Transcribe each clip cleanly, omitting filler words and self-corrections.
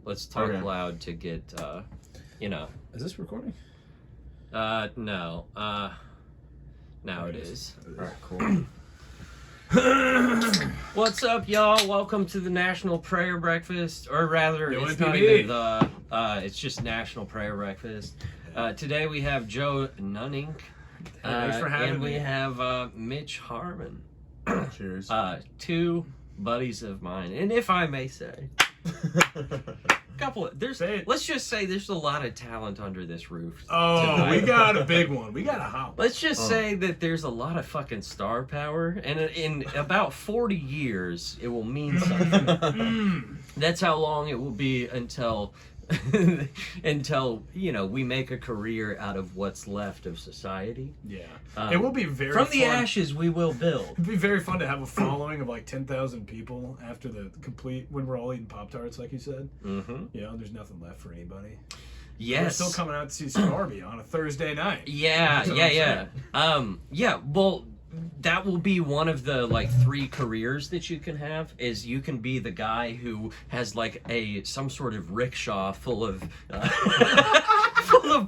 let's talk loud to get, you know. Is this recording? No. Now it is. All right, cool. What's up, y'all? Welcome to the National Prayer Breakfast, or rather, it's not NPB. even the. It's just National Prayer Breakfast. Today we have Joe Nunning. Thanks for having and we me. have Mitch Harmon. Cheers. Two buddies of mine, and if I may say, let's just say there's a lot of talent under this roof. Oh, tonight. we got a big one. We got a hot one. Let's just say that there's a lot of fucking star power, and in about 40 years, it will mean something. That's how long it will be until you know, we make a career out of what's left of society. Yeah. It will be very from fun. the ashes we will build. It'd be very fun to have a following of like 10,000 people after the complete, when we're all eating Pop-Tarts, like you said. Mm-hmm. You know, there's nothing left for anybody. Yes. We're still coming out to see Scarby on a Thursday night. Yeah. Well, that will be one of the like 3 careers that you can have. Is you can be the guy who has like some sort of rickshaw full of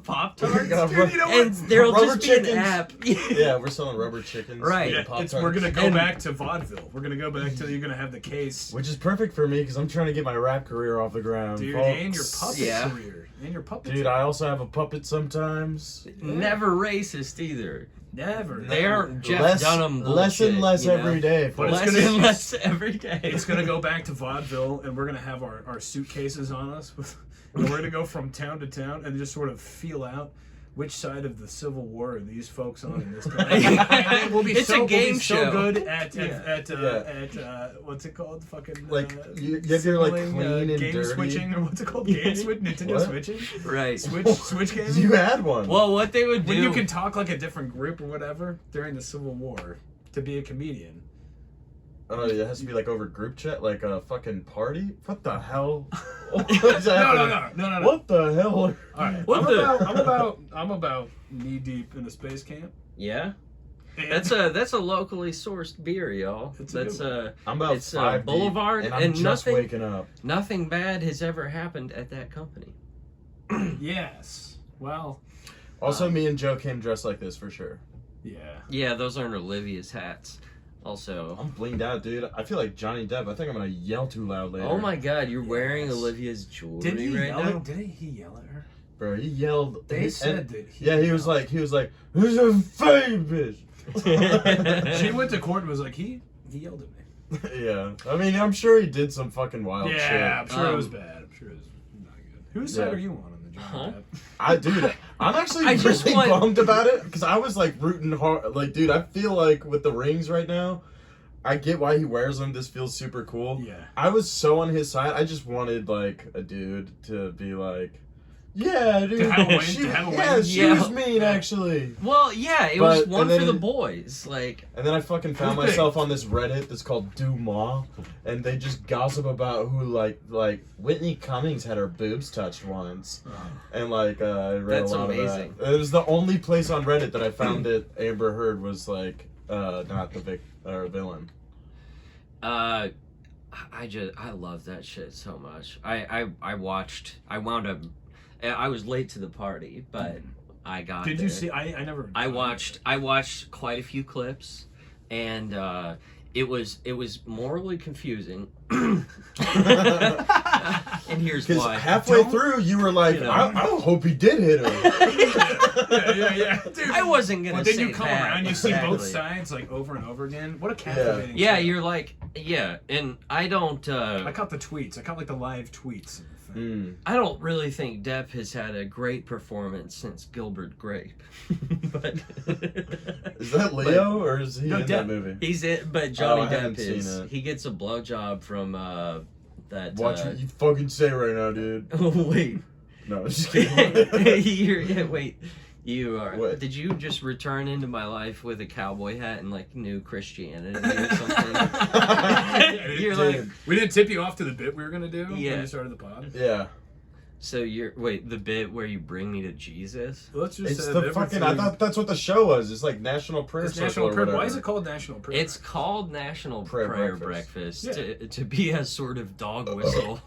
Pop-Tarts. Dude, you know what? And there'll Rubber just chickens. be an app. Yeah, we're selling rubber chickens. Right. and Yeah, Pop-Tarts. we're going to go And- back to vaudeville. We're going to go back to, you're going to have the case. Which is perfect for me because I'm trying to get my rap career off the ground. Dude, folks. and your puppet Yeah. career. And your puppet Dude, I also have a puppet sometimes. Never racist either. Never. They aren't Jeff less, Dunham bullshit. less and less you know? every day. But folks. it's Less gonna- and less every day. It's going to go back to vaudeville, and we're going to have our suitcases on us. And we're going to go from town to town and just sort of feel out which side of the Civil War are these folks on in this country. And we'll be It's a game show. so good at what's it called? Fucking Like, you have your, like, signaling, clean and game dirty. switching, or what's it called? Game switch, Nintendo What? switching, Right. switch game. You had one. Well, what they would do. When you can talk like a different group or whatever during the Civil War to be a comedian. Oh, it has to be like over group chat, like a fucking party? What the hell? What's No. happening? What the hell? All right, I'm about knee deep in a space camp. Yeah. And That's a locally sourced beer, y'all. It's a That's good I'm about it's 5 Boulevard, deep, and I'm and just nothing waking up. nothing bad has ever happened at that company. yes. Well, Also, me and Joe came dressed like this for sure. yeah. Yeah, those aren't Olivia's hats. Also, I'm blinged out, dude. I feel like Johnny Depp. I think I'm gonna yell too loud later. oh my God, you're wearing Yes. Olivia's jewelry Did he right yell now. Did he yell at her? Bro, he yelled. They said that he. Yeah, he was like, "Who's a fame bitch." She went to court and was like, he yelled at me. Yeah, I mean, I'm sure he did some fucking wild shit. Yeah, I'm sure it was Um, bad. I'm sure it was not good. Whose side Yeah. are you on the Johnny Huh? Depp? Dude, I'm actually I just really want- bummed about it because I was like rooting hard. Like, dude, I feel like with the rings right now, I get why he wears them. This feels super cool. Yeah. I was so on his side. I just wanted like a dude to be like, yeah, dude, To have a win, she, to have a yeah, win. she Yeah. was mean actually. Well, yeah, it was But- one and then for the it- boys. Like, And then I fucking found Who's big? myself on this Reddit that's called Dumas, and they just gossip about who like Whitney Cummings had her boobs touched once, and like I read That's a lot amazing. of that. It was the only place on Reddit that I found that Amber Heard was like not the villain. I love that shit so much. I wound up. I was late to the party, but I got. Did there. you see? I never. I watched quite a few clips, and it was morally confusing. And here's Because why. halfway through you were like, You know. I don't hope he did hit her. yeah. Dude. I wasn't gonna Well, say then you come that, around, you see both exactly. sides like over and over again. What a captivating. Yeah, show. you're like, yeah, and I don't. I caught the tweets. I caught like the live tweets. Of the thing. I don't really think Depp has had a great performance since Gilbert Grape. But Is that Leo or is he No, in Depp. that movie? he's it. But Johnny I haven't Depp seen is. it. He gets a blowjob from that. Watch what you fucking say right now, dude. Oh wait. No, I'm just kidding. Wait. You are. What? Did you just return into my life with a cowboy hat and like new Christianity or something? You're like, We didn't tip you off to the bit we were gonna do Yeah. when we started the pod. Yeah. So you're the bit where you bring me to Jesus? Let's just It's say the fucking. I thought that's what the show was. It's like National Prayer it's Circle National or Prayer. whatever. Why is it called National Prayer? It's called National Prayer Prayer Breakfast. Breakfast, to be a sort of dog whistle.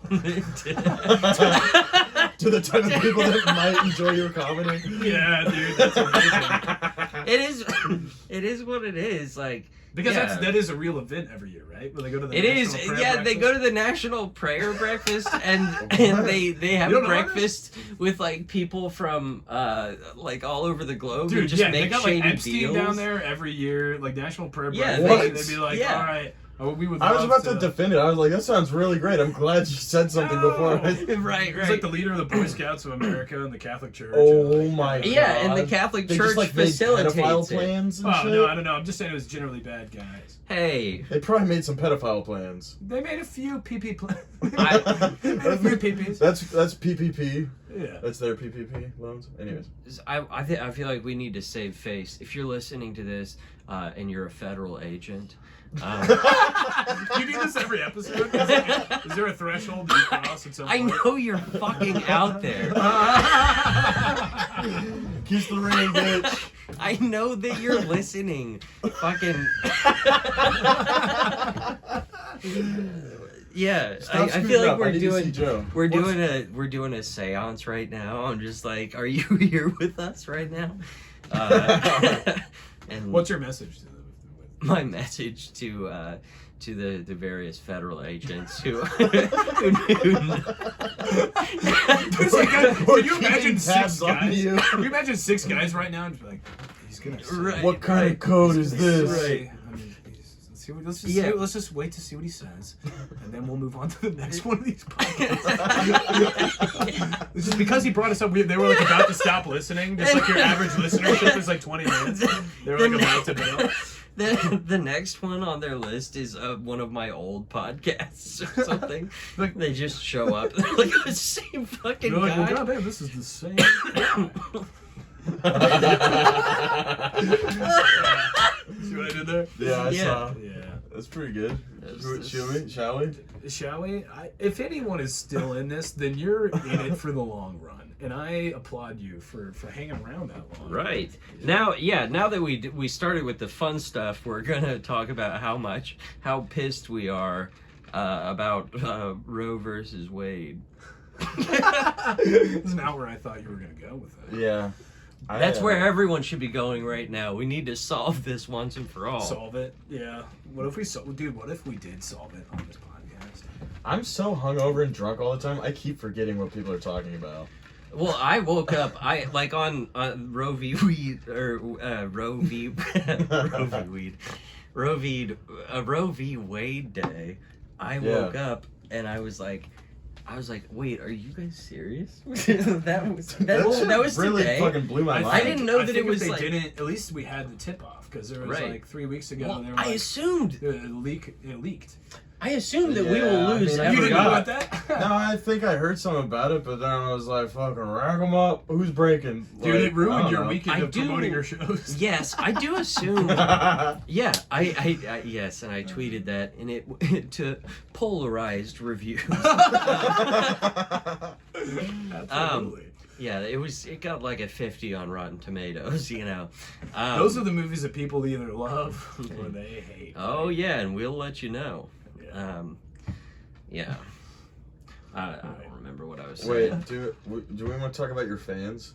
To the type of people that might enjoy your comedy. Yeah, dude, that's amazing. It is what it is. Like, Because yeah. that is a real event every year, right? Where they go to the It is, National Prayer yeah. They Breakfast. go to the National Prayer Breakfast, and they have You a don't know breakfast with like people from like all over the globe. Dude, and just yeah, make they got shady like Epstein deals. down there every year, like National Prayer Yeah, Breakfast. they- They'd be like, yeah. all right, we would I was love about to defend it. I was like, that sounds really great. I'm glad you said something No. before. Right. He's like the leader of the Boy Scouts of America and the Catholic Church. Oh and, like, my Yeah, and the God. Catholic They Church just like made facilitates pedophile it. plans and Oh, shit. no, I don't know. I'm just saying it was generally bad guys. Hey, They probably made some pedophile plans. They made a few PP plans. I- They made a few PPs. That's PPP. Yeah. That's their PPP loans. Anyways. I feel like we need to save face. If you're listening to this and you're a federal agent, You do this every episode? Is there a threshold that you cross at some I point? know you're fucking out there. Kiss the ring, bitch. I know that you're listening. Fucking. Yeah, Stop I screwing feel like up. I need to see Joe. we're doing a seance right now. I'm just like, are you here with us right now? And What's your message to them? my message to the various federal agents who can you imagine six tabs on guys? you. Can you imagine six guys right now and just be like, he's gonna say, Right. What kind of code is this? Right. I mean, let's see what, let's just Yeah. let's just wait to see what he says, and then we'll move on to the next one of these podcasts. This is because he brought us up. They were like about to stop listening. Just like your average listenership is like 20 minutes. They were like about to bail. The next one on their list is one of my old podcasts or something. Like- they just show up. They're like the same fucking You're like, well, guy. goddamn, this is the same. See what I did there? Yeah, I Yeah. saw. Yeah. That's pretty good. That's- Shall we? Shall we? If anyone is still in this, then you're in it for the long run, and I applaud you for hanging around that long. Right. Now that we started with the fun stuff, we're gonna talk about how pissed we are about Roe versus Wade. This is not where I thought you were gonna go with it. Yeah. That's where everyone should be going right now. We need to solve this once and for all. Solve it. Yeah. What if we dude? What if we did solve it on this podcast? I'm so hungover and drunk all the time. I keep forgetting what people are talking about. Well, I woke up. I like on Roe v. Weed or Roe v. Roe v. Wade day. I woke up and I was like, wait, are you guys serious? that was really today. fucking blew my mind. I didn't know that think it was if they like. didn't. At least we had the tip off because there was Right. like 3 weeks ago. Well, they were I like, assumed. it leaked. I assumed that we Yeah, will I lose. mean, I You didn't know forgot. about that? No, I think I heard something about it, but then I was like, fucking rack them up. Who's breaking? Dude, Like, it ruined I don't your know. weekend I of do- promoting your shows. Yes, I do assume. Yeah, I yes, and I tweeted that, and it to polarized reviews. Absolutely. Yeah, it got like a 50 on Rotten Tomatoes, you know. Those are the movies that people either love or they hate. Oh yeah, and we'll let you know. Yeah. Yeah. I don't remember what I was saying. Wait, do we want to talk about your fans?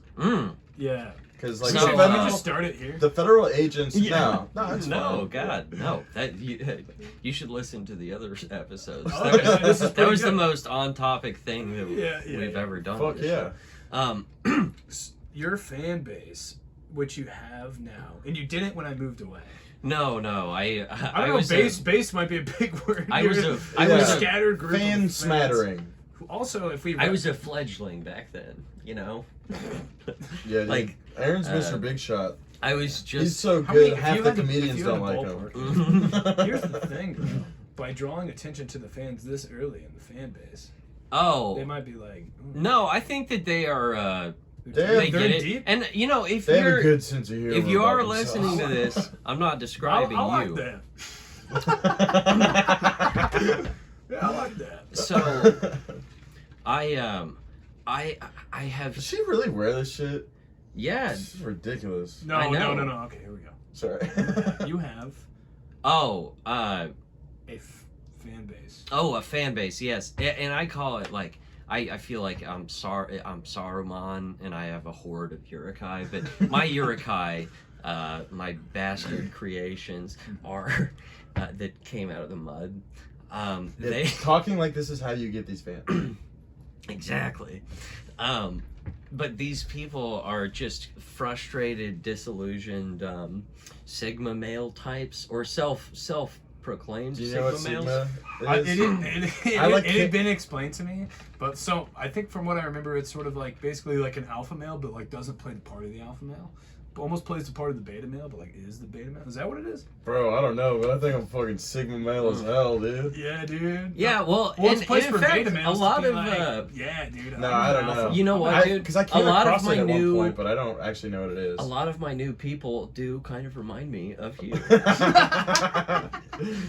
Yeah. Because like So, the, Let me federal, just start it here. the federal agents. Yeah. No, it's No, fine. God, no. That you should listen to the other episodes. Oh, That was, okay, this is that pretty was the good. most on-topic thing that Yeah, we've yeah. ever done. Fuck on this yeah. show. Your fan base, which you have now, and you didn't when I moved away. No, I I don't know. was Base might be a big word. I You're was a- a I was a scattered group. Fan of fans. smattering. Also, if we I was a fledgling back then. You know, Yeah, dude. Like, Aaron's Mr. uh, Big Shot. I was He's just so How good. many- if Half you the had to- if comedians you had don't to like him. ballpark- Here's the thing, bro. By drawing attention to the fans this early in the fan base, they oh might be like, no, I think that they are. They're They get it, deep. and you know if They have a you're good sense of humor. if you are about listening to themselves. this, I'm not describing I like you. that. Yeah, I like that. So I I have. Does she really wear this shit? Yeah. This is ridiculous. No, I know. no. Okay, here we go. Sorry. You have Oh, a fan base. a fan base, yes. And I call it like I feel like I'm Saruman and I have a horde of Urukai, but my Urukai, my bastard creations are that came out of the mud. They Talking like this is how you get these fans. exactly. But these people are just frustrated, disillusioned Sigma male types or self-proclaimed Do you Sigma know what males. Sigma is? It had been explained to me, but so I think from what I remember, it's sort of like basically like an alpha male, but like doesn't play the part of the alpha male. Almost plays the part of the beta male, but like is the beta male. Is that what it is? Bro, I don't know, but I think I'm fucking Sigma male as hell, dude. Yeah, dude. Yeah, well, Well, it's and placed in for fact, beta a males. lot to be of like, yeah, dude. No, I don't know. you know what, dude? Because I came a lot across of my it at new, one point, but I don't actually know what it is. a lot of my new people do kind of remind me of you.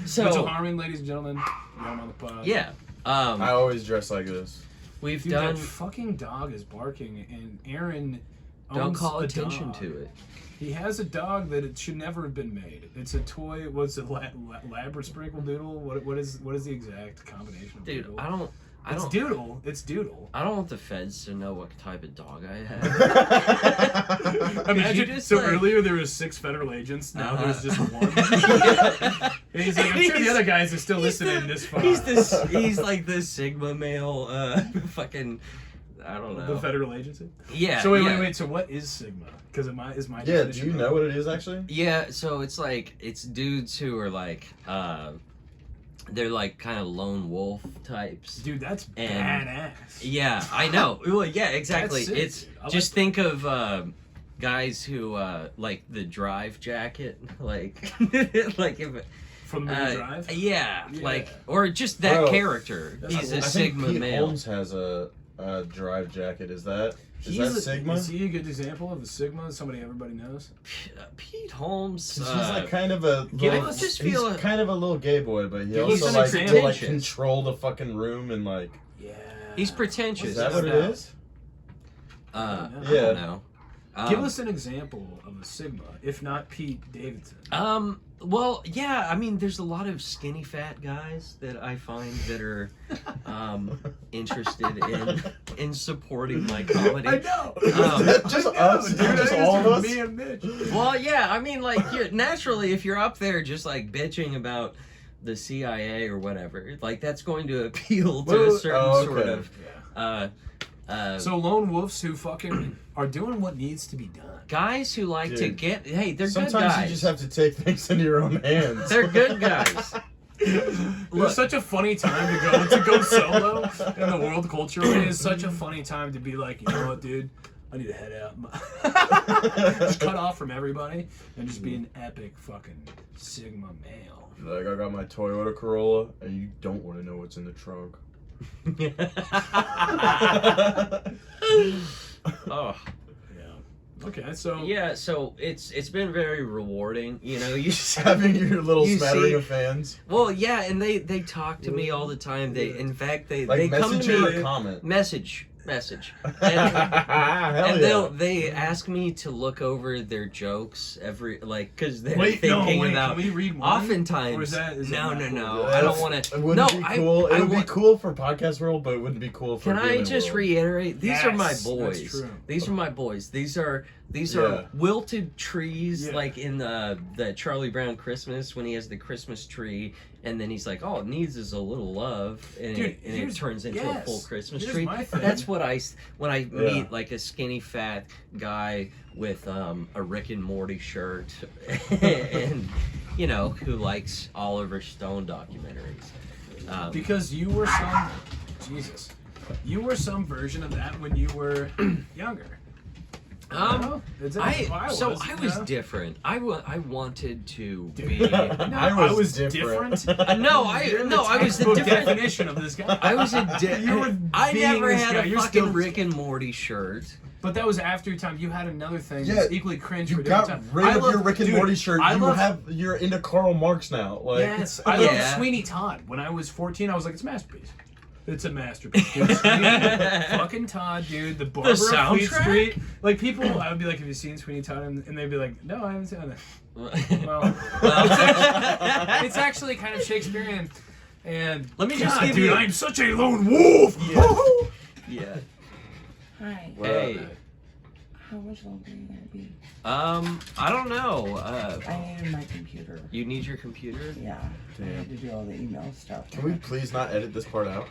So So Harmon, ladies and gentlemen, you're on the pod. yeah, I always dress like this. we've Dude, done. that fucking dog is barking, and Aaron owns Don't call a attention dog. to it. He has a dog that it should never have been made. It's a toy. What's it? Lab or sprinkle doodle? What is the exact combination of Dude, doodle? I It's don't. doodle. It's doodle. I don't want the feds to know what type of dog I have. Imagine. just, So like- earlier there was 6 federal agents. Now Uh-huh. there's just one. And he's like, I'm sure the other guys are still listening this far. He's like this Sigma male, fucking. I don't know. The federal agency. Yeah. So yeah. wait. So what is Sigma? Because is my Yeah, do definition you know what it is actually? Yeah, so it's dudes who are like they're like kind of lone wolf types. Dude, that's And- badass. Yeah, I know. Well, yeah, exactly. That's sick, It's dude. I just think of guys who like the Drive jacket, like like if From the movie Drive. yeah, Yeah. like or just that Bro, character. that's He's cool. a I think Sigma Pete male. Holmes has a Drive jacket. Is that Sigma? Is he a good example of a Sigma? Somebody everybody knows. Pete Holmes. 'Cause he's like kind of a give little, us- just he's feel a- kind of a little gay boy, but he Give also us an like example. will like control the fucking room and like. Yeah. He's pretentious. Is that what it about? is? I Yeah. don't know. Give us an example of a Sigma, if not Pete Davidson. Well, yeah, I mean, there's a lot of skinny fat guys that I find that are interested in supporting my comedy. I know. Just I know, us? dude. Just I all of us? Me and Mitch. Well, yeah, I mean, like, naturally, if you're up there just like bitching about the CIA or whatever, like that's going to appeal to a certain sort of. Yeah. So lone wolves who fucking are doing what needs to be done. Guys who like to Dude, get, hey, they're Sometimes good guys. you just have to take things into your own hands. They're good guys. It's such a funny time to go solo in the world culturally. It's such a funny time to be like, you know what, dude, I need to head out. Just cut off from everybody and just be an epic fucking Sigma male. Like, I got my Toyota Corolla, and you don't want to know what's in the trunk. Oh. Okay, so Yeah, so it's been very rewarding, you know. You Having your little you smattering see- of fans. Well, yeah, and they talk to me all the time. In fact, they Like, come message to you me or comment? message, and, Hell and yeah. they ask me to look over their jokes because they're wait, thinking about. can we read one? Oftentimes, Or is that no, not no, cool? no. I don't want It to. wouldn't No, be I- cool. I It would be want- cool for podcast world, but it wouldn't be cool for Can I human just world. reiterate? These are my Yes, that's boys. true. These are my boys. These are Yeah. wilted trees, Yeah. like in the Charlie Brown Christmas when he has the Christmas tree, and then he's like, "All it needs is a little love," and, Dude, it here's- turns into a yes. full Christmas Here's tree. my thing. That's what when I Yeah. meet like a skinny fat guy with a Rick and Morty shirt, and you know who likes Oliver Stone documentaries. Because you were some version of that when you were younger. I you was know? different. I wanted to Dude. be. No, I was different. No, I You're no, the I was the textbook different. definition of this guy. I was You were I being never this had guy. a You're fucking still- Rick and Morty shirt. But that was after your time. You had another thing Yeah, that's equally cringe You for a different got time. rid I of love- your Rick and dude, Morty shirt. I love- You're into Karl Marx now. Like, Yes, I Yeah. love Sweeney Todd. When I was 14, I was like, it's a masterpiece. It's a masterpiece. Dude, Sweeney, fucking Sweeney Todd, dude. The Barber of Fleet soundtrack? Street. Like people, I would be like, "Have you seen Sweeney Todd?" And they'd be like, "No, I haven't seen it." Well, it's actually kind of Shakespearean. And Let me just God, give dude, you. I'm such a lone wolf. Yeah. Hi. Hey. How much longer are you gonna be? I don't know. I needed my computer. You need your computer? Yeah. I had to do all the email stuff. Can we please not edit this part out?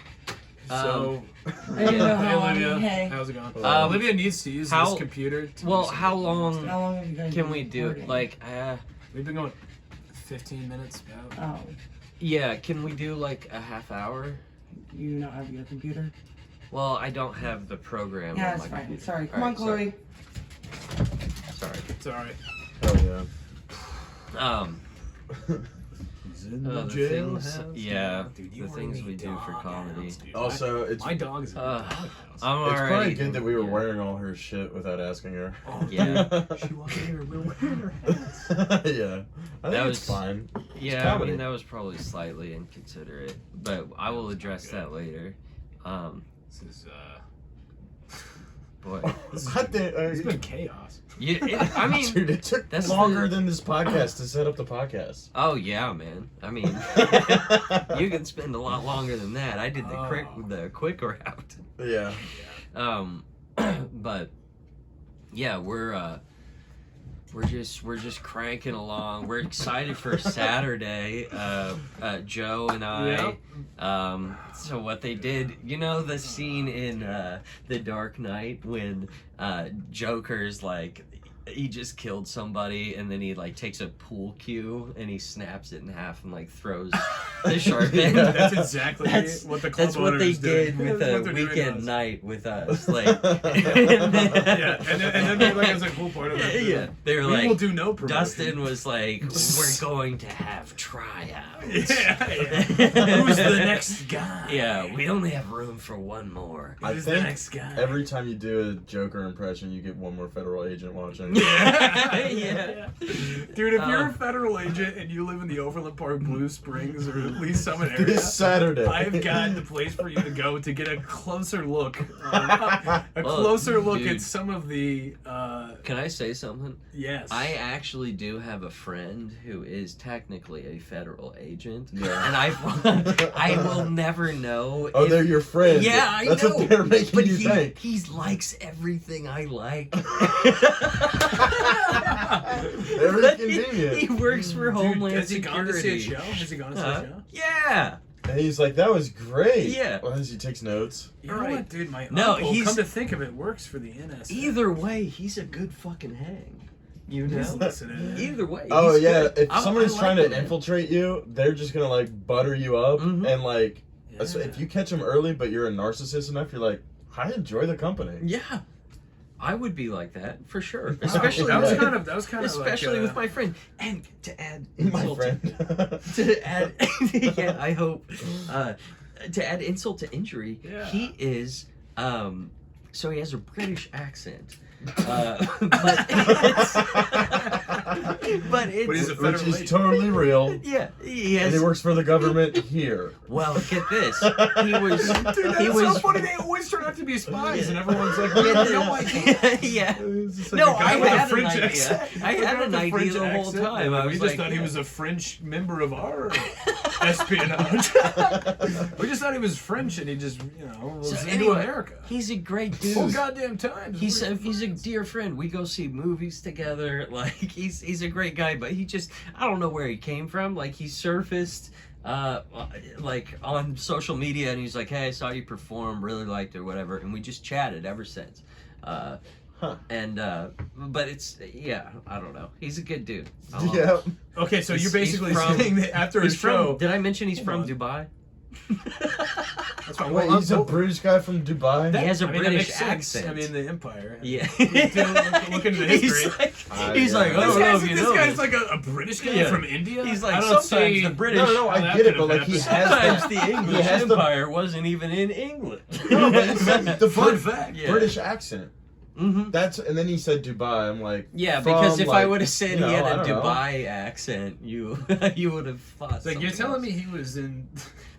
So, I didn't know hey how long. Olivia, Hey. how's it going? Um, Olivia needs to use how- this computer. To Well, do some- how long How long have you guys can been we do it? recording? Like, We've been going 15 minutes about. Oh, yeah, can we do like a half hour? you do not have your computer? Well, I don't have the program Yeah, on it's my fine. computer. Sorry. Come Alright, on, Chloe. Sorry. It's alright. Oh He's in the things, yeah, Dude, the things we do for comedy. yeah. Also, it's My dog is in the Uh, doghouse. I'm it's already. probably good that we were yeah. wearing all her shit without asking her. Oh, Yeah. She walked in here, we were wearing her hats. Yeah. I think That it's was- fine. Yeah, I comedy. mean that was probably slightly inconsiderate, but I will address that later. This is, Boy, What the, it's been chaos. I mean, dude, it took that's longer the- than this podcast to set up the podcast. oh yeah, man. I mean, you can spend a lot longer than that. I did the quick route. Yeah. But yeah, we're just cranking along. We're excited for Saturday. Joe and I. So what they did, you know, the scene in The Dark Knight when Joker's like, he just killed somebody and then he like takes a pool cue and he snaps it in half and like throws the sharp end. That's exactly That's- what the club That's what they owners do. did with That's a what they're doing weekend to us. night with us. Like, Yeah, and then they're like, as a cool part of it. yeah, they were We like, will do no promotion. Dustin was like, we're going to have tryouts. Yeah. Who's the next guy? Yeah, we only have room for one more. I Who's the think next guy? every time you do a Joker impression, you get one more federal agent watching. Yeah. Dude, if you're a federal agent and you live in the Overland Park Blue Springs or at least Summit area, This Saturday. I've got the place for you to go to get a closer look. At Well, dude. some of the. Can I say something? Yes. I actually do have a friend who is technically a federal agent, Yeah. and I will never know. Oh, if- they're your friends. Yeah, I That's know. what they're making but you think. he likes everything I like. Very But convenient. He works for Homeland has he gone to see a Security. show? Has he gone to see Huh? a show? Yeah. And he's like, that was great. Yeah. Well, as he takes notes. You know Right. what, dude? My No, uncle, he's- come to think of it, works for the NSA. Either way, he's a good fucking hang. You He's know. listening. Either way. Oh he's yeah, good. if I somebody's like trying the to man. infiltrate you, they're just gonna like butter you up Mhm. and like Yeah. if you catch them early, but you're a narcissist enough, you're like, I enjoy the company. Yeah. I would be like that for sure, Wow, especially that was Yeah. kind of especially like, with my friend. And to add My insult friend. to add yeah, I hope to add insult to injury, Yeah. he is so he has a British accent. But it's But he's a Which federal is agent. totally real. yeah, he And has he works for the government here. well, get this. He was Dude, that's he so was funny. They always turn out to be spies, and everyone's like, Yeah, "We have no idea." yeah. It's just like No, a guy I with a had an French idea. accent. I The guy had with an the idea French the whole accent. time. I we was just like, thought he yeah. was a French member of our espionage. We just thought he was French, and he just, was So into anyway, America. He's a great dude. Whole goddamn time. He's a dear friend. We go see movies together. Like he's a great guy, but he just I don't know where he came from. Like he surfaced like on social media and he's like, "Hey, I saw you perform, really liked it or whatever." And we just chatted ever since. And but it's I don't know. He's a good dude. Yeah. Okay, so He's- you're basically he's from- saying that after a He's show. from. Did I mention he's from Hold on. Dubai? That's fine. Wait, Well, he's a British guy from Dubai? He has a I mean, that British makes sense. accent. I mean, the Empire. Yeah. Look into the history. He's like, yeah. I don't know if you This know guy's this. like a British guy Yeah. from India. He's I like, don't sometimes see- the British. No, how I that get it, could but have like he happened. has Sometimes that. the English has the- Empire wasn't even in England. No, but he said the Fun fact. Yeah. British accent. Mm-hmm. That's and then he said Dubai. I'm like, Yeah, from, because if I like, would have said you know, he had I a don't know. Dubai accent, you would have thought. It's like you're something telling else. me he was in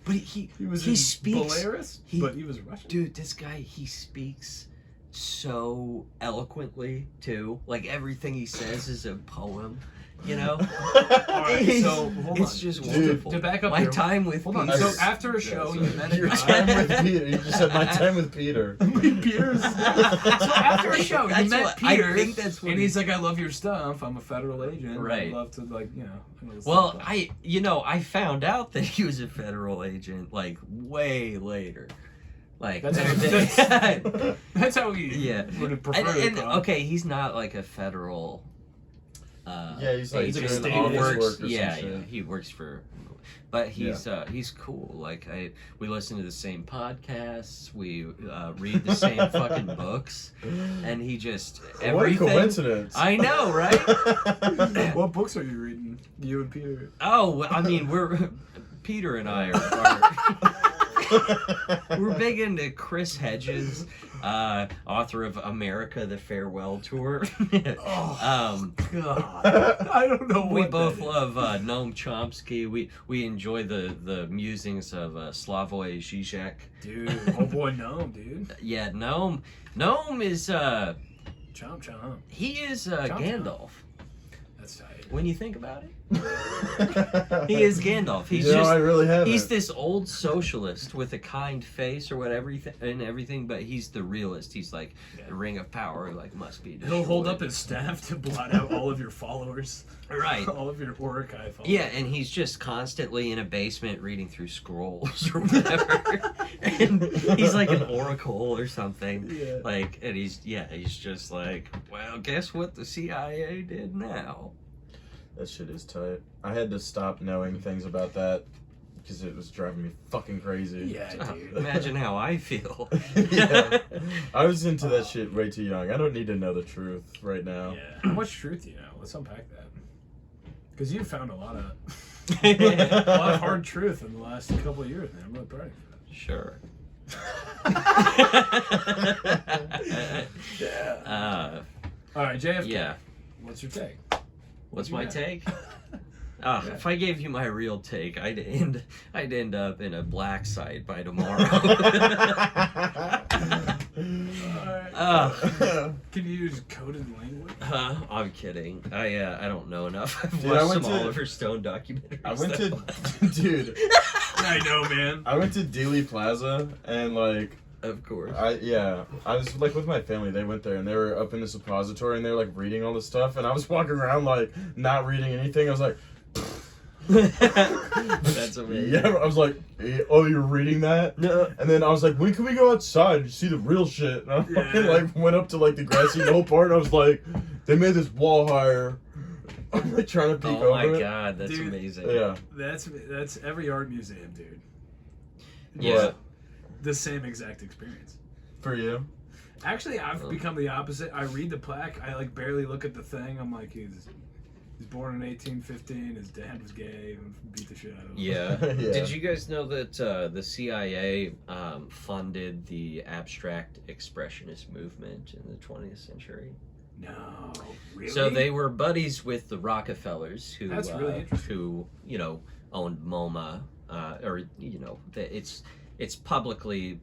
But he was in speaks. Belarus, he- but he was Russian. Dude, this guy, he speaks so eloquently too. Like everything he says is a poem. You know. Alright, so hold It's on. just Dude, wonderful. to back up My here- time with Hold on. Peter. So after a show, you met a Your guy. time with Peter. You just said my time with Peter. Peter's. So after a show, you That's met what- I Peter, think that's what and he- he's like, "I love your stuff. I'm a federal agent. Right. I'd love to, like, you know." Well, I found out that he was a federal agent like way later. Like That's how we Yeah. would prefer and to call. okay, he's not like a federal. Yeah, he's like He's like a doing state office agent. work or Yeah, some shit. yeah, he works for. But he's cool. Like we listen to the same podcasts. We read the same fucking books, and he just What a everything. coincidence. I know, right? What books are you reading? You and Peter. Oh, I mean, Peter and I are we're big into Chris Hedges, author of America: The Farewell Tour. God, I don't know. We what both that is. love Noam Chomsky. We enjoy the musings of Slavoj Žižek. Dude, oh boy, no, dude. Yeah, Noam is Chomp chomp. he is Chomp. Gandalf. That's tight. When you think about it, he is Gandalf. He's I really haven't. He's this old socialist with a kind face or whatever and everything, but he's the realist. He's like the ring of power, like must be destroyed. He'll hold up his staff to blot out all of your followers. Right. All of your Urukai followers. Yeah, and he's just constantly in a basement reading through scrolls or whatever. And he's like an oracle or something. Yeah. Like, and he's just like, well, guess what the CIA did now? That shit is tight. I had to stop knowing things about that because it was driving me fucking crazy. Yeah, dude. Imagine how I feel. Yeah. I was into that shit way too young. I don't need to know the truth right now. Yeah. How much truth do you know? Let's unpack that. Because you found a lot of hard truth in the last couple of years, man. I'm really proud of you for that. Sure. Yeah. All right, JFK. Yeah. What's your take? What's you my got? take? Yeah. If I gave you my real take, I'd end up in a black site by tomorrow. Can you use coded language? I'm kidding. I don't know enough. I've Dude, I watched went some to- Oliver Stone documentaries. I went though. to, dude. I know, man. I went to Dealey Plaza and like Of course. I was like with my family. They went there and they were up in the suppository and they were like reading all this stuff and I was walking around like not reading anything. I was like, That's amazing. yeah. I was like, oh, you're reading that? No. And then I was like, when can we go outside and see the real shit? And I fucking Yeah. like went up to like the grassy knoll part and I was like, they made this wall higher. I'm like trying to peek Oh my over it. god, that's Dude. amazing. Yeah. That's every art museum, dude. Yeah. What? The same exact experience. For you? Actually, I've become the opposite. I read the plaque. I like barely look at the thing. I'm like, he's born in 1815. His dad was gay and beat the shit out of him. Yeah. Yeah. Did you guys know that the CIA funded the abstract expressionist movement in the 20th century? No, really. So they were buddies with the Rockefellers, who That's really interesting. who owned MoMA, or it's publicly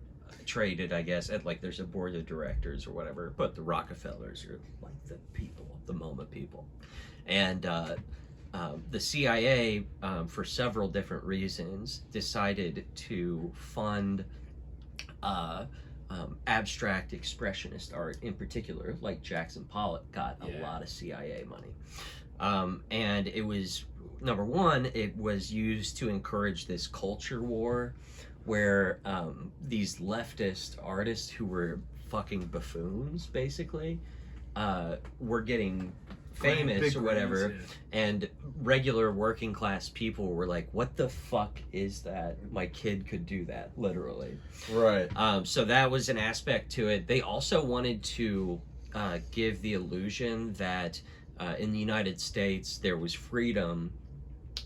traded, I guess. At like there's a board of directors or whatever, but the Rockefellers are like the people, the MoMA people, and the CIA, for several different reasons, decided to fund abstract expressionist art in particular. Like Jackson Pollock got a lot of CIA money, and it was number one, it was used to encourage this culture war where these leftist artists who were fucking buffoons basically were getting famous Big or whatever, brands, and regular working class people were like, what the fuck is that? My kid could do that, literally. Right. So that was an aspect to it. They also wanted to give the illusion that in the United States there was freedom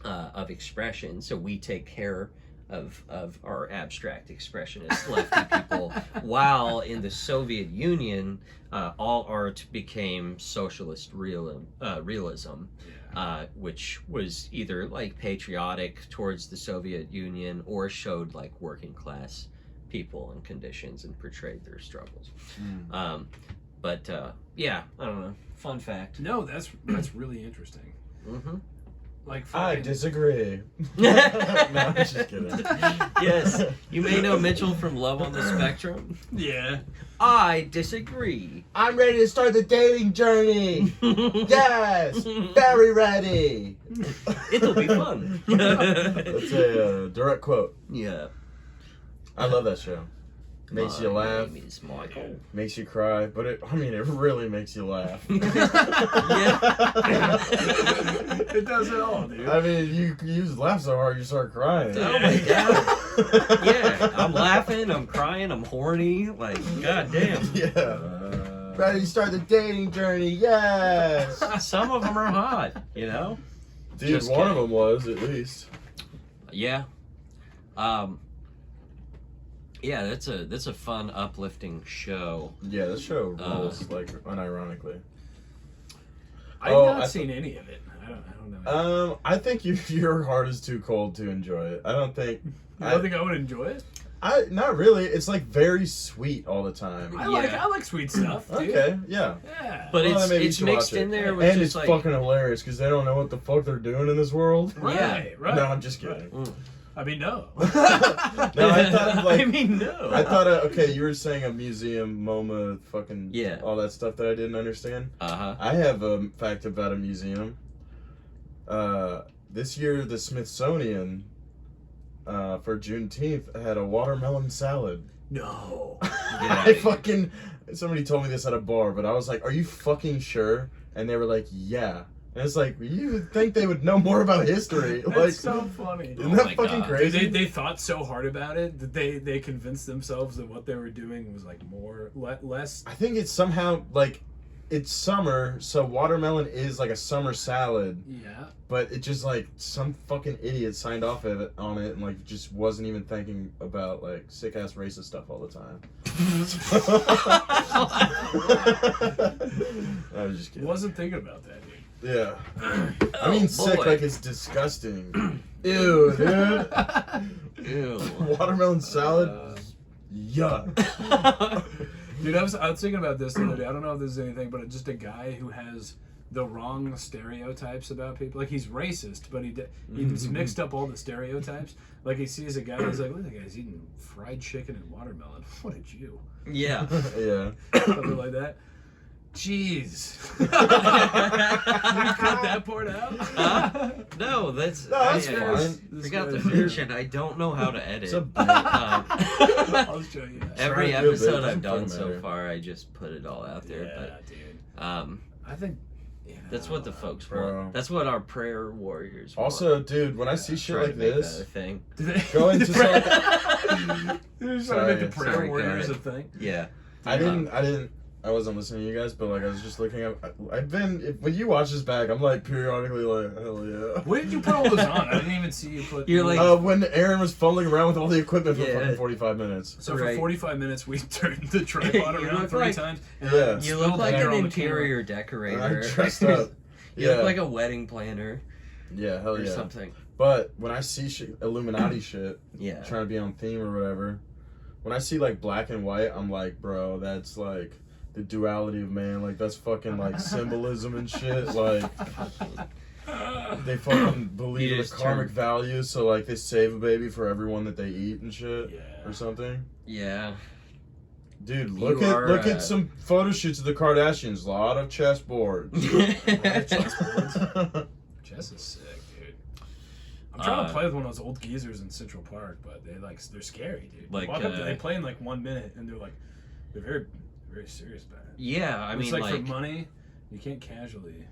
of expression, so we take care of our abstract expressionist lefty people, while in the Soviet Union, all art became socialist realism, which was either like patriotic towards the Soviet Union or showed like working class people and conditions and portrayed their struggles. But yeah, I don't know. Fun fact. No, that's really interesting. Mm-hmm. Like I fucking- disagree. No, I'm just kidding. Yes, you may know Mitchell from Love on the Spectrum. Yeah. I disagree. I'm ready to start the dating journey. Yes, very ready. It'll be fun. That's a direct quote. Yeah. I love that show. Makes you laugh, My name is Michael. makes you cry, but it really makes you laugh. It does it all, dude. I mean, you just laugh so hard you start crying. Oh my god. Yeah, I'm laughing, I'm crying, I'm horny. Like, goddamn. Yeah. Ready to start the dating journey, yes! Some of them are hot, you know? Dude, Just one of kidding. them was, at least. Yeah. Yeah, that's a fun, uplifting show. Yeah, this show rolls, like, unironically. I've not seen any of it. I don't know. I think your heart is too cold to enjoy it. I don't think... I don't think I would enjoy it. Not really. It's, like, very sweet all the time. I like sweet stuff, dude. Okay, yeah. Yeah. But Well, then maybe you it's should mixed watch it. in there with And just it's like... fucking hilarious because they don't know what the fuck they're doing in this world. Right, right. No, I'm just kidding. Mm. I mean, no. No, I thought of, like... I mean, no. I thought, okay, you were saying a museum, MoMA, fucking... Yeah. All that stuff that I didn't understand. Uh-huh. I have a fact about a museum. This year, the Smithsonian, for Juneteenth, had a watermelon salad. No. I fucking... Somebody told me this at a bar, but I was like, are you fucking sure? And they were like, yeah. And it's like, you would think they would know more about history. That's Like, so funny. isn't Oh that my fucking God. crazy? They thought so hard about it that they convinced themselves that what they were doing was like less. I think it's somehow, like, it's summer, so watermelon is like a summer salad. Yeah. But it just like some fucking idiot signed off of it on it and like just wasn't even thinking about like sick ass racist stuff all the time. I was just kidding. Wasn't thinking about that, dude. Yeah. I Oh, mean sick boy. like it's disgusting. Ew, dude. Ew. Watermelon salad. Yuck. Dude, I was thinking about this the other day. I don't know if this is anything, but just a guy who has the wrong stereotypes about people. Like, he's racist, but he's mixed up all the stereotypes. Like, he sees a guy, he's like, look, the guy's eating fried chicken and watermelon. What a Jew. Yeah. Yeah. Something like that. Jeez. Can you cut that part out? No, that's... No, that's I fine. forgot to This mention, I don't know how to edit. It's a bit. I'll show you that. Every Try to do a bit, episode doesn't I've done fucking so matter. far, I just put it all out there. Yeah, dude. But I think... that's what the folks Bro. want. That's what our prayer warriors want. Also, dude, when I see shit Try to like make this, that a thing. Go into They're trying to Sorry, make the prayer sorry, warriors a guys. thing. Yeah. I wasn't listening to you guys, but like I was just looking up. When you watch this back, I'm like periodically like, hell yeah. When did you put all those on? I didn't even see you put. You're like- When Aaron was fumbling around with all the equipment for Yeah. fucking 45 minutes. So Right. for 45 minutes, we turned the tripod You around look 3 like- times. And Yeah. I You spilled look like air an on the interior And decorator. I dressed up. You Yeah. look like a wedding planner Yeah, hell or yeah. something. But when I see shit, Illuminati shit, Yeah. trying to be on theme or whatever, when I see like black and white, I'm like, bro, that's like the duality of man. Like that's fucking like symbolism and shit. Like they fucking believe in the just karmic turn- values, so like they save a baby for everyone that they eat and shit Yeah. or something. Yeah. Dude, look You at are, look at some photo shoots of the Kardashians. A lot of chessboards. Chess is sick, dude. I'm trying to play with one of those old geezers in Central Park, but they're scary, dude. Like, Walk up to, they play in like 1 minute, and they're very, very serious about it. Yeah, I mean, it's like like for money, you can't casually.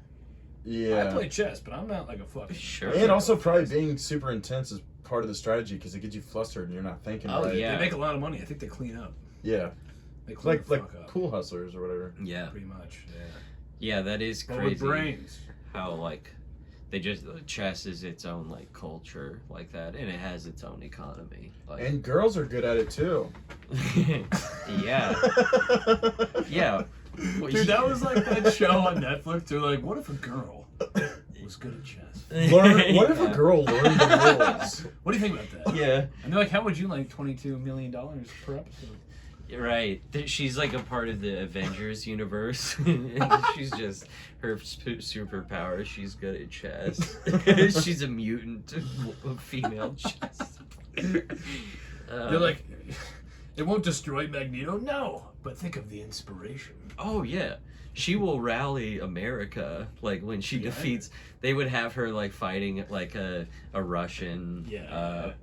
Yeah. I play chess, but I'm not like a fucking. Sure. And also probably being super intense is part of the strategy because it gets you flustered and you're not thinking Oh, right. yeah. They make a lot of money. I think they clean up. Yeah. They clean Like the fuck up. pool hustlers or whatever. yeah, Pretty much. Yeah. yeah, that is But with crazy. brains. How like chess is its own like culture like that, and it has its own economy. Like, And girls are good at it too. yeah, yeah. Well, Dude, that was like that show on Netflix. They're like, what if a girl was good at chess? What if a girl learned the rules? What do you think about that? Yeah, And they're like, how would you like $22 million per episode? right. She's like a part of the Avengers universe. She's just her superpower. She's good at chess. She's a mutant female chess player. They're like, it won't destroy Magneto? No, but think of the inspiration. oh yeah, she will rally America. Like when she defeats, they would have her like fighting like a Russian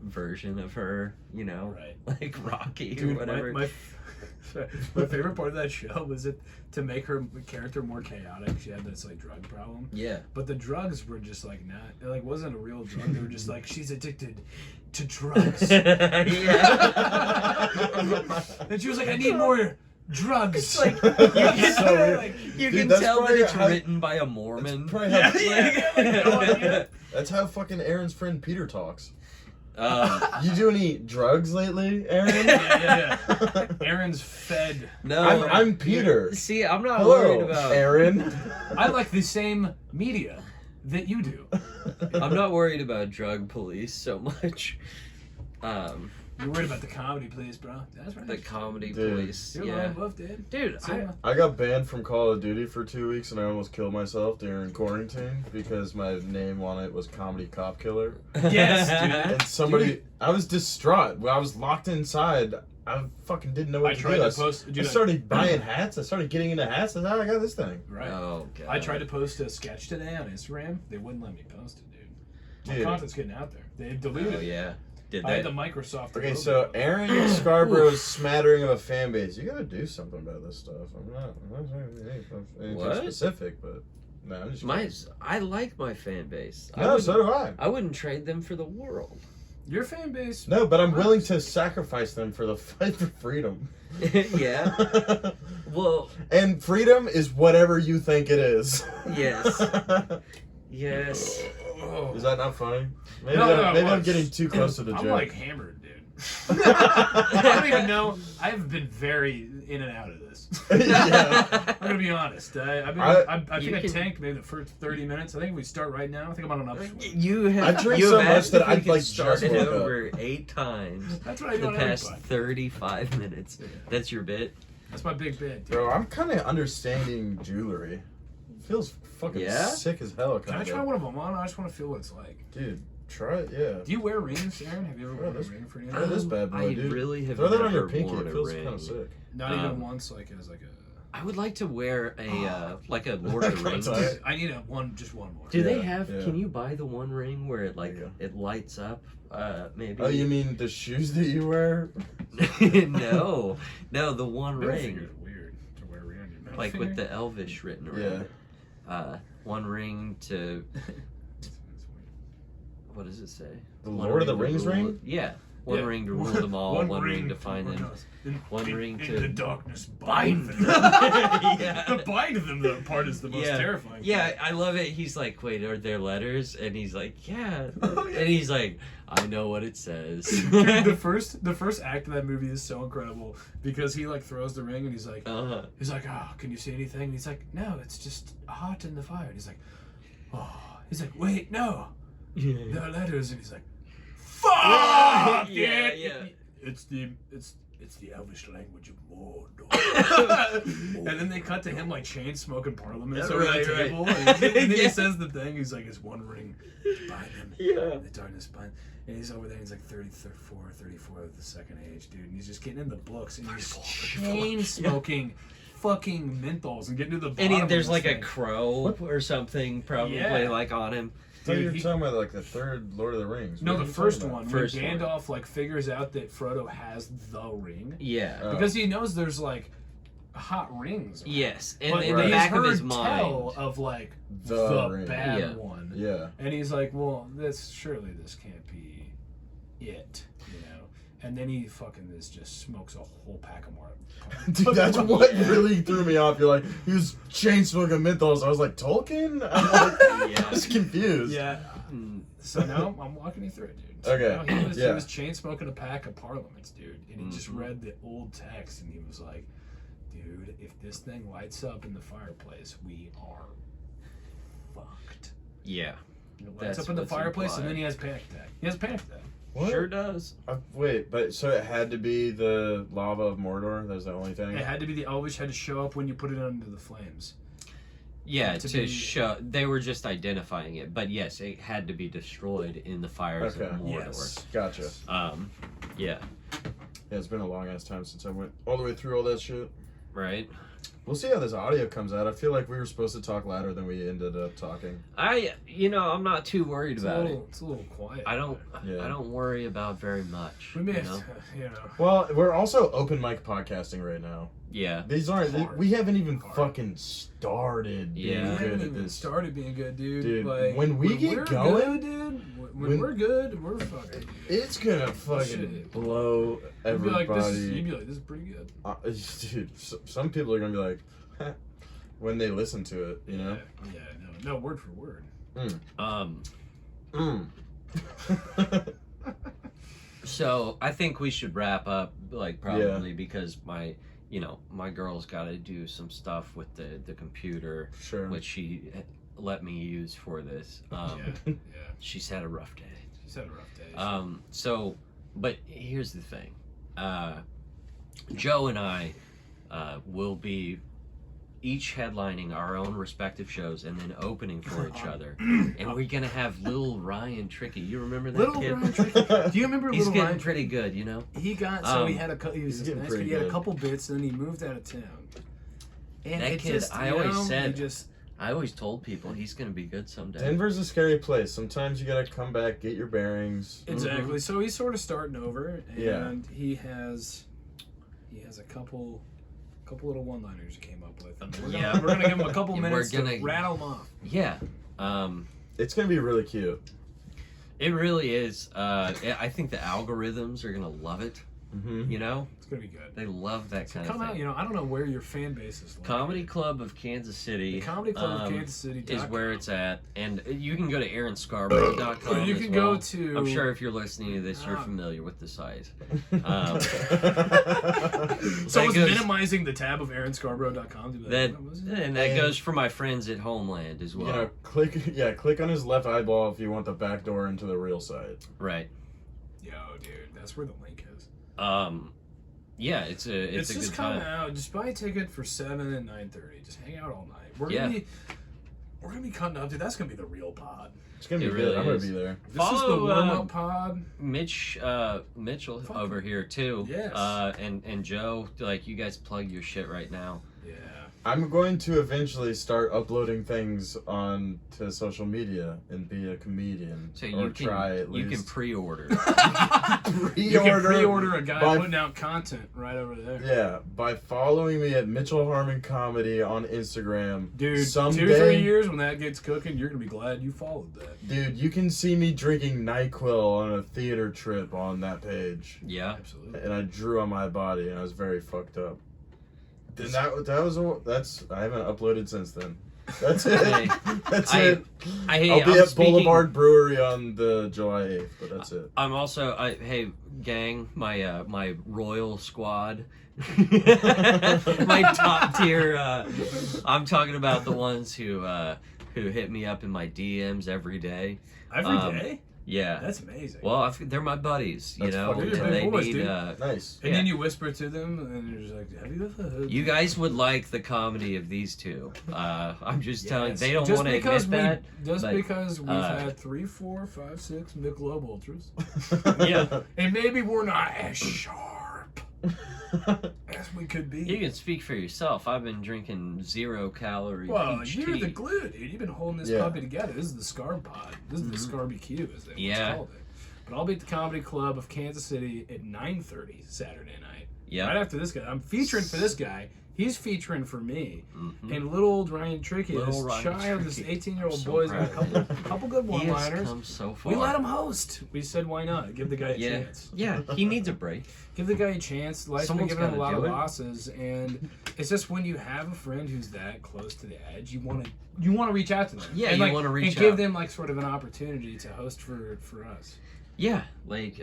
version of her. You know, Right. like Rocky Dude, or whatever. My favorite part of that show was it to make her character more chaotic. She had this like drug problem, Yeah. but the drugs were just like not. It like wasn't a real drug. They were just like she's addicted to drugs. Yeah. And she was like, I need more drugs. It's like you can, So weird. you Dude, can that's tell that probably it's how- written by a Mormon. Probably how, Yeah. that's how fucking Aaron's friend Peter talks. Um, You do any drugs lately, Aaron? yeah. Aaron's fed. no, I'm Peter. See, I'm not Hello, worried about. Aaron. I like the same media that you do. I'm not worried about drug police so much. You're worried about the comedy, please, bro. That's right. The comedy Dude. police. You're Yeah, lying, Wolf, dude. dude. I got banned from Call of Duty for 2 weeks and I almost killed myself during quarantine because my name on it was Comedy Cop Killer. Yes, dude. And somebody, Dude. I was distraught. When I was locked inside, I fucking didn't know what I to tried do. to post. I Dude, started buying hats. I started getting into hats. That's how I got this thing. Right. Oh god. I tried to post a sketch today on Instagram. They wouldn't let me post it, dude. My Dude. content's getting out there. They deleted Oh it. yeah. Did I had that? the Microsoft. Okay, logo. so Aaron Scarborough's smattering of a fan base. You gotta do something about this stuff. I'm not saying anything What? specific, but no, I'm just I like my fan base. No, so do I. I wouldn't trade them for the world. Your fan base. No, but I'm willing to sacrifice them for the fight for freedom. Yeah. Well, And freedom is whatever you think it is. yes. Yes. Oh. Is that not funny? Maybe, No, maybe I'm it's- getting too close to the I'm joke. like hammered, dude. I don't even know. I've been very in and out of this. Yeah. I'm gonna be honest. I think You I can- tanked maybe the first 30 minutes. I think if we start right now. I think I'm on an upswing. You have. I drink you so have much asked that if we I'd can like start just it woke up. over 8 times. That's what I do The on past everybody. 35 minutes. That's your bit. That's my big bit, dude. Bro, I'm kind of understanding jewelry. Feels fucking Yeah? sick as hell. Can I Kinda. try one of them on? I just want to feel what it's like. Dude, try it. Yeah. Do you wear rings, Aaron? Have you ever Bro, worn a this- ring for Try anything? this bad boy, I dude. really have Throw that never on your pinky. worn It a feels ring. kind of sick. Not even once, like as like a. I would like to wear a Lord of the Rings. Try it. I need just one more. Do they Yeah, have? yeah. Can you buy the one ring where it like Yeah. it lights up? Maybe. Oh, you mean the shoes that you wear? No, the one Middle ring, finger's weird to wear around your middle like finger. with the Elvish written Yeah. around. One ring to what does it say? The One Lord of the ring to Rings rule- ring? Yeah. One Yeah. ring to rule them all. One ring to find them. One ring in to the darkness bind them. Yeah. The bind them the part is the most Yeah. terrifying. Yeah, I love it. He's like, wait, are there letters? And he's like, yeah. Oh, yeah. And he's like, I know what it says. Dude, the first act of that movie is so incredible because he like throws the ring and he's like, uh-huh. oh, can you see anything? And he's like, no, it's just a heart in the fire. And he's like, oh. He's like, wait, no, there are letters. And he's like, fuck, Yeah, dude. yeah. It's the Elvish language of Mordor. And then they cut to him like chain smoking parliaments over Right, the right. table. And then Yeah. he says the thing. He's like, it's one ring to bind them. Yeah. The darkness bind. And he's over there. He's like 34 of the second age, dude. And he's just getting in the books and he's chain smoking fucking menthols and getting to the bottom. And there's of like this a thing. crow or something probably Yeah. like on him. I thought you were he- talking about like the third Lord of the Rings. No, What the are you first talking one. about? First when one. Gandalf like figures out that Frodo has the ring Yeah. Oh. because he knows there's like hot rings. around. Yes. And But in the he's back of heard his tell mind. of like The ring. bad Yeah. one. Yeah. And he's like, well, surely this can't be it, you know. And then he fucking just smokes a whole pack of more. Dude, that's what really threw me off. You're like, he was chain smoking menthols. I was like, Tolkien? I'm like, I was confused. Yeah. So now I'm walking you through it, dude. So Okay. now he Yeah. was chain smoking a pack of Parliaments, dude. And he just Mhm. read the old text and he was like, dude, if this thing lights up in the fireplace, we are fucked. Yeah. It lights That's up in the what's fireplace and implied. then he has panic attack. He has a panic attack. What? Sure does. Wait, but so it had to be the lava of Mordor? That's the only thing? It had to be the Elvish had to show up when you put it under the flames. Yeah, To to be- show they were just identifying it, but yes, it had to be destroyed in the fires Okay. of Mordor. Yes. Gotcha. Yeah, Yeah, it's been a long ass time since I went all the way through all that shit. right. We'll see how this audio comes out. I feel like we were supposed to talk louder than we ended up talking. I'm not too worried about it. It's a little quiet. I don't Yeah. worry about very much. We may you have know? to, you know. Well, we're also open mic podcasting right now. Yeah. These aren't. Hard. We haven't even Hard. fucking started being Yeah. We good haven't at even this. started being good, dude. Dude, like, when we get we're going- good, dude. When when- we're good, we're fucking. It's gonna fucking Shit. blow You'd be like, everybody. you'd be like, this is pretty good. Dude, some people are gonna be like, when they listen to it, you know. Yeah, no, word for word. So I think we should wrap up, like, probably because my girl's got to do some stuff with the computer, Sure. which she let me use for this. Yeah. She's had a rough day. She's had a rough day. But here's the thing. Joe and I will be each headlining our own respective shows and then opening for each other. And we're gonna have Little Ryan Tricky. You remember that Little kid? Ryan Tricky. Do you remember He's Little getting Ryan? pretty good, you know. He got he had he was he's this getting nice pretty kid. He had a good. couple bits, and then he moved out of town. And That it kid, just, I you always know, said- he just I always told people he's gonna be good someday. Denver's a scary place. Sometimes you gotta come back, get your bearings. exactly. So he's sort of starting over, and Yeah. he has a couple little one-liners he came up with. And we're gonna give him a couple We're minutes gonna- to rattle them off. Yeah. It's gonna be really cute. It really is. I think the algorithms are gonna love it. Mm-hmm. You know, It's gonna be good. they love that So kind come of out. thing. You know, I don't know where your fan base is. Like. Comedy Club of Kansas City. The Comedy Club of Kansas City is where it's at, and you can go to AaronScarborough.com. You as can well. go to. I'm sure if you're listening to this, you're familiar with the site. So was goes- minimizing the tab of AaronScarborough.com to be like, That what was it? and that goes for my friends at Homeland as You well. know, click on his left eyeball if you want the back door into the real site. Right. Yo, dude, that's where the link is. Yeah, it's a It's good just come time. out. Just buy a ticket for 7 and 9:30. Just hang out all night. We're gonna be cutting up, dude. That's gonna be the real pod. It's gonna be It good. really I'm gonna is. be there. This is the Follow, warm up pod. Mitchell Fuck. over here too. Yes. And Joe, like, you guys plug your shit right now. Yeah. I'm going to eventually start uploading things on to social media and be a comedian. So or you try at can you can least. pre-order. You can pre-order a guy by- putting out content right over there. Yeah, by following me at Mitchell Harmon Comedy on Instagram. Dude, someday, 2-3 years when that gets cooking, you're gonna be glad you followed that. Dude, you can see me drinking NyQuil on a theater trip on that page. Yeah. Absolutely. And I drew on my body and I was very fucked up. Then that's I haven't uploaded since then. That's it. Hey, That's I- it. Hey, I'll be I'm at speaking- Boulevard Brewery on the July 8th, but that's it. I'm also hey gang, my royal squad, my top tier. I'm talking about the ones who hit me up in my DMs every day. Every day? Yeah. That's amazing. Well, they're my buddies, you That's know, fucking and great. they Boys, need. dude. Nice. and yeah. then you whisper to them, and you're just like, "Have you ever heard?" You guys would like the comedy of these two. I'm just telling. Yes. They don't Just want to because admit that. Just but, because we've uh, had 3, 4, 5, 6 Michelob Ultras, Yeah. and maybe we're not as sharp as we could be. You can speak for yourself. I've been drinking 0-calorie Well, peach you're tea. the glue, dude. You've been holding this Yeah. puppy together. This is the Scarb Pod. This is the Scarby Q, as they once Yeah. called it. But I'll be at the Comedy Club of Kansas City at 9:30 Saturday night. Yeah. Right after this guy. I'm featuring for this guy He's featuring for me. Mhm. And little old Ryan Tricky, Little this Ryan child, this Tricky. 18-year-old So boy's got a proud. couple good He has one-liners. come so far. We let him host. We said, why not? Give the guy a Yeah. chance. Yeah, he needs a break. Give the guy a chance. Life's been Someone's giving him a gotta lot do of it. losses, and it's just when you have a friend who's that close to the edge, you want to reach out to them. Yeah, and you like, wanna reach and give out. them like sort of an opportunity to host for us. Yeah, like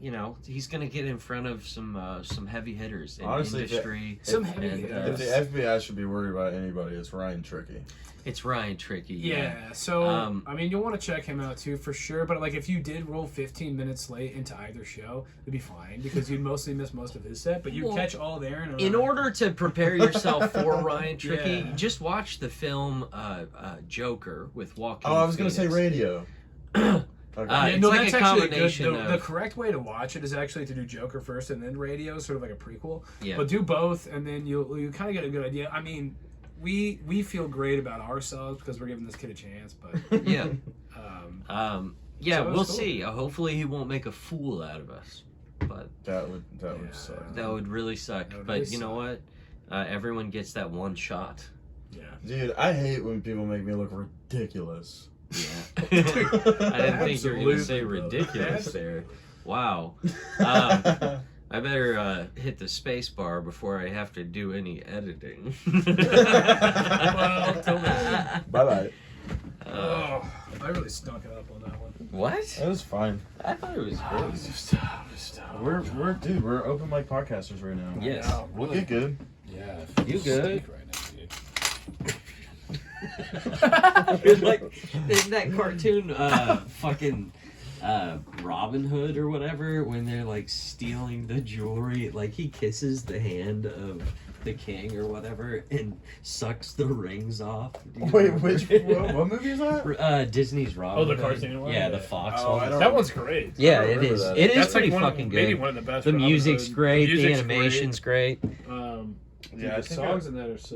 you know, he's gonna get in front of some heavy hitters in Honestly, the industry. Some heavy and, hitters. If the FBI should be worried about anybody, it's Ryan Tricky. It's Ryan Tricky. Yeah, so Um, you'll want to check him out too for sure. But like, if you did roll 15 minutes late into either show, it'd be fine because you'd mostly miss most of his set, but you Well, catch all there. In order to prepare yourself for Ryan Tricky, Yeah. just watch the film Joker with Joaquin. Oh, I was gonna say Phoenix. radio. Okay. It's no, like that's a actually combination good. of- The correct way to watch it is actually to do Joker first and then radio, sort of like a prequel. Yeah. But do both, and then you kind of get a good idea. I mean, we feel great about ourselves because we're giving this kid a chance, but Yeah. Yeah, So it's we'll cool. see. Hopefully, he won't make a fool out of us. But that would Yeah. suck. that would really suck. That would But really you know suck. what? Everyone gets that one shot. yeah. Dude, I hate when people make me look ridiculous. Yeah. I didn't think you were going to say Absolutely, brother. ridiculous there. Wow. I better hit the space bar before I have to do any editing. Well, till then. Bye bye. Oh, I really stunk it up on that one. What? That was fine. I thought it was great. We're open mic podcasters right now. Yes. Yeah, We'll really. get good. Yeah. You good? Right next to you. It's like in that cartoon, fucking Robin Hood or whatever, when they're like stealing the jewelry, like he kisses the hand of the king or whatever and sucks the rings off. Do you Wait, remember? what movie is that? Disney's Robin Oh, the Hood. cartoon one? Yeah, the Yeah. Fox Oh, I one. don't- That one's great. Yeah, I don't it remember is. that. It is That's pretty like fucking good. Maybe one of the best. The Robin music's Hood. great. The music's animation's great. Dude, Yeah, I the think songs in that are so